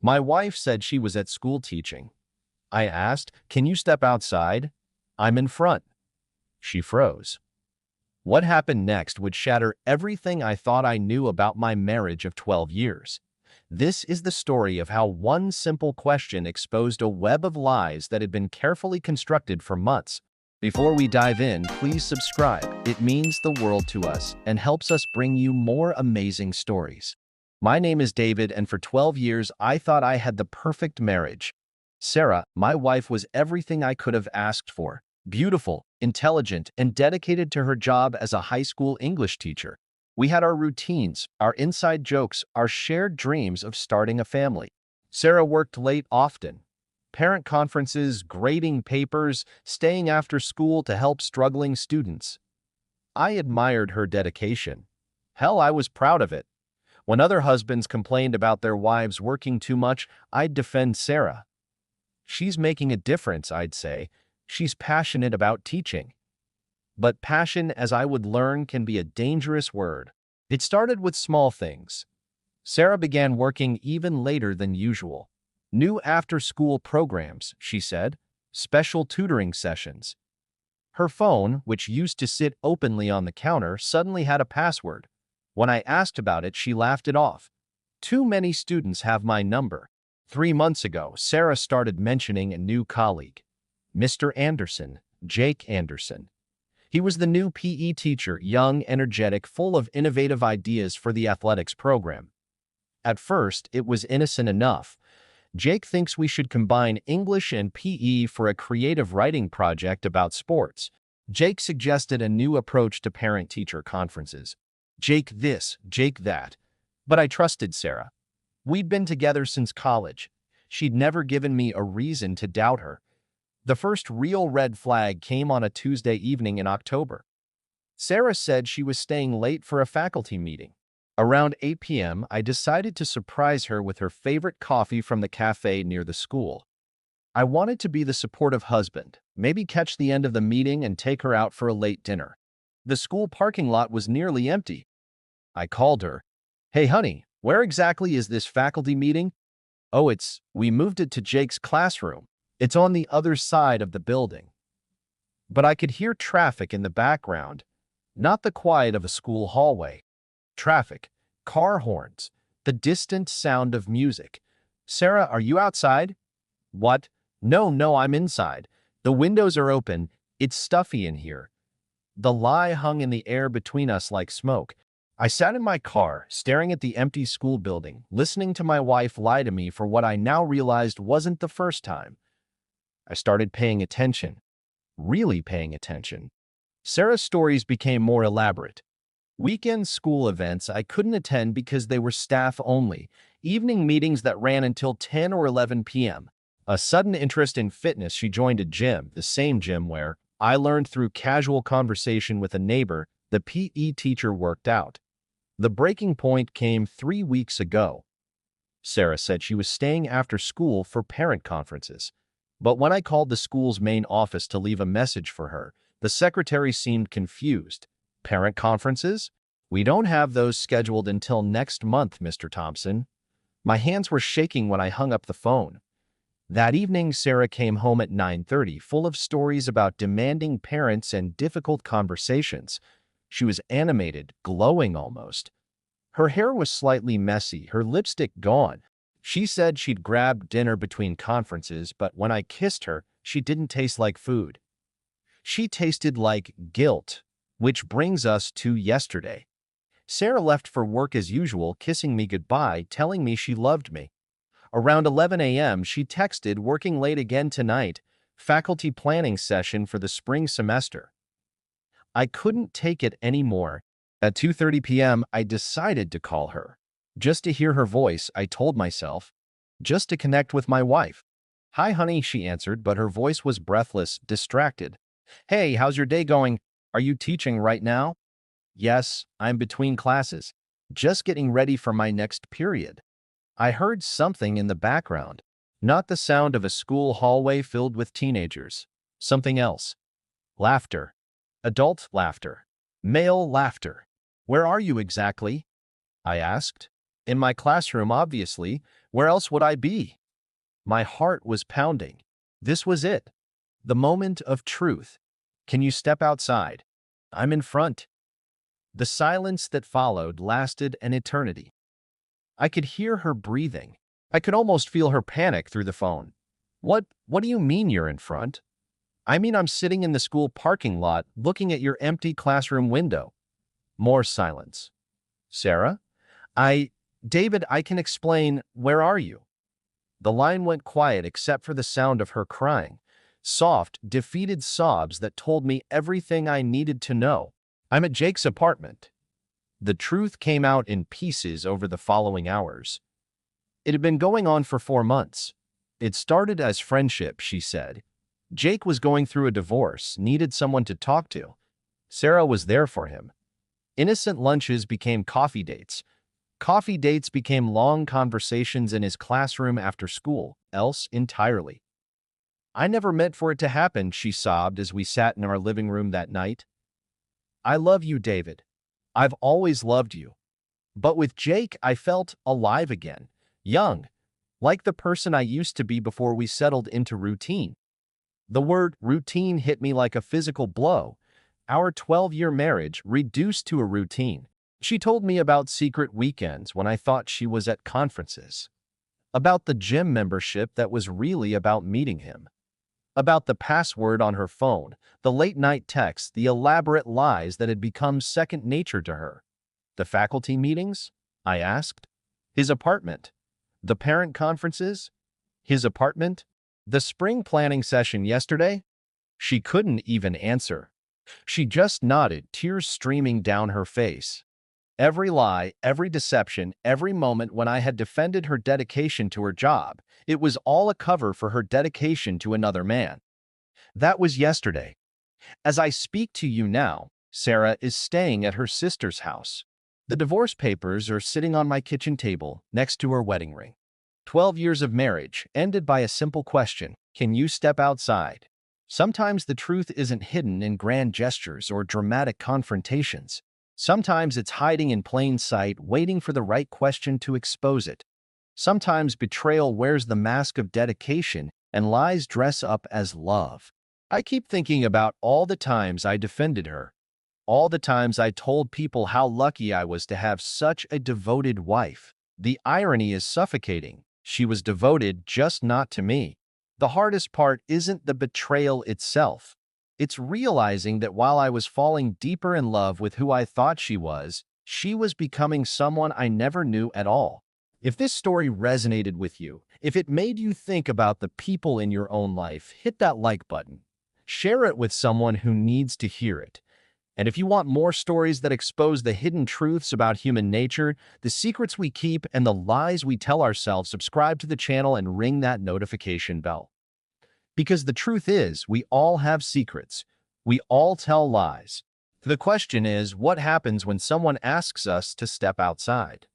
My wife said she was at school teaching. I asked, "Can you step outside? I'm in front." She froze. What happened next would shatter everything I thought I knew about my marriage of 12 years. This is the story of how one simple question exposed a web of lies that had been carefully constructed for months. Before we dive in, please subscribe. It means the world to us and helps us bring you more amazing stories. My name is David, and for 12 years, I thought I had the perfect marriage. Sarah, my wife, was everything I could have asked for. Beautiful, intelligent, and dedicated to her job as a high school English teacher. We had our routines, our inside jokes, our shared dreams of starting a family. Sarah worked late often. Parent conferences, grading papers, staying after school to help struggling students. I admired her dedication. Hell, I was proud of it. When other husbands complained about their wives working too much, I'd defend Sarah. She's making a difference, I'd say. She's passionate about teaching. But passion, as I would learn, can be a dangerous word. It started with small things. Sarah began working even later than usual. New after-school programs, she said, special tutoring sessions. Her phone, which used to sit openly on the counter, suddenly had a password. When I asked about it, she laughed it off. Too many students have my number. 3 months ago, Sarah started mentioning a new colleague. Mr. Anderson, Jake Anderson. He was the new PE teacher, young, energetic, full of innovative ideas for the athletics program. At first, it was innocent enough. Jake thinks we should combine English and PE for a creative writing project about sports. Jake suggested a new approach to parent-teacher conferences. Jake this, Jake that. But I trusted Sarah. We'd been together since college. She'd never given me a reason to doubt her. The first real red flag came on a Tuesday evening in October. Sarah said she was staying late for a faculty meeting. Around 8 p.m., I decided to surprise her with her favorite coffee from the cafe near the school. I wanted to be the supportive husband, maybe catch the end of the meeting and take her out for a late dinner. The school parking lot was nearly empty. I called her. "Hey, honey, where exactly is this faculty meeting?" "Oh, we moved it to Jake's classroom. It's on the other side of the building." But I could hear traffic in the background, not the quiet of a school hallway. Traffic, car horns, the distant sound of music. "Sarah, are you outside?" "What? No, I'm inside. The windows are open. It's stuffy in here." The lie hung in the air between us like smoke. I sat in my car, staring at the empty school building, listening to my wife lie to me for what I now realized wasn't the first time. I started paying attention. Really paying attention. Sarah's stories became more elaborate. Weekend school events I couldn't attend because they were staff only, evening meetings that ran until 10 or 11 p.m. A sudden interest in fitness. She joined a gym, the same gym where, I learned through casual conversation with a neighbor, the PE teacher worked out. The breaking point came 3 weeks ago. Sarah said she was staying after school for parent conferences. But when I called the school's main office to leave a message for her, the secretary seemed confused. "Parent conferences? We don't have those scheduled until next month, Mr. Thompson." My hands were shaking when I hung up the phone. That evening, Sarah came home at 9:30, full of stories about demanding parents and difficult conversations. She was animated, glowing almost. Her hair was slightly messy, her lipstick gone. She said she'd grabbed dinner between conferences, but when I kissed her, she didn't taste like food. She tasted like guilt, which brings us to yesterday. Sarah left for work as usual, kissing me goodbye, telling me she loved me. Around 11 a.m., she texted, "Working late again tonight. Faculty planning session for the spring semester." I couldn't take it anymore. At 2:30 p.m., I decided to call her. Just to hear her voice, I told myself. Just to connect with my wife. "Hi, honey," she answered, but her voice was breathless, distracted. "Hey, how's your day going? Are you teaching right now?" "Yes, I'm between classes. Just getting ready for my next period." I heard something in the background. Not the sound of a school hallway filled with teenagers. Something else. Laughter. Adult laughter. Male laughter. "Where are you exactly?" I asked. "In my classroom, obviously. Where else would I be? My heart was pounding. This was it. The moment of truth. Can you step outside? I'm in front. The silence that followed lasted an eternity. I could hear her breathing. I could almost feel her panic through the phone. What do you mean you're in front? I mean, I'm sitting in the school parking lot looking at your empty classroom window. More silence. Sarah? David, I can explain. Where are you? The line went quiet except for the sound of her crying. Soft, defeated sobs that told me everything I needed to know. I'm at Jake's apartment. The truth came out in pieces over the following hours. It had been going on for 4 months. It started as friendship, she said. Jake was going through a divorce, needed someone to talk to. Sarah was there for him. Innocent lunches became coffee dates. Coffee dates became long conversations in his classroom after school, else entirely. I never meant for it to happen, she sobbed as we sat in our living room that night. I love you, David. I've always loved you. But with Jake, I felt alive again, young, like the person I used to be before we settled into routine. The word routine hit me like a physical blow. Our 12-year marriage reduced to a routine. She told me about secret weekends when I thought she was at conferences, about the gym membership that was really about meeting him, about the password on her phone, the late-night texts, the elaborate lies that had become second nature to her. The faculty meetings? I asked. His apartment? The parent conferences? His apartment? The spring planning session yesterday? She couldn't even answer. She just nodded, tears streaming down her face. Every lie, every deception, every moment when I had defended her dedication to her job, it was all a cover for her dedication to another man. That was yesterday. As I speak to you now, Sarah is staying at her sister's house. The divorce papers are sitting on my kitchen table next to her wedding ring. 12 years of marriage ended by a simple question: can you step outside? Sometimes the truth isn't hidden in grand gestures or dramatic confrontations. Sometimes it's hiding in plain sight, waiting for the right question to expose it. Sometimes betrayal wears the mask of dedication and lies dress up as love. I keep thinking about all the times I defended her, all the times I told people how lucky I was to have such a devoted wife. The irony is suffocating. She was devoted, just not to me. The hardest part isn't the betrayal itself. It's realizing that while I was falling deeper in love with who I thought she was becoming someone I never knew at all. If this story resonated with you, if it made you think about the people in your own life, hit that like button. Share it with someone who needs to hear it. And if you want more stories that expose the hidden truths about human nature, the secrets we keep, and the lies we tell ourselves, subscribe to the channel and ring that notification bell. Because the truth is, we all have secrets. We all tell lies. The question is, what happens when someone asks us to step outside?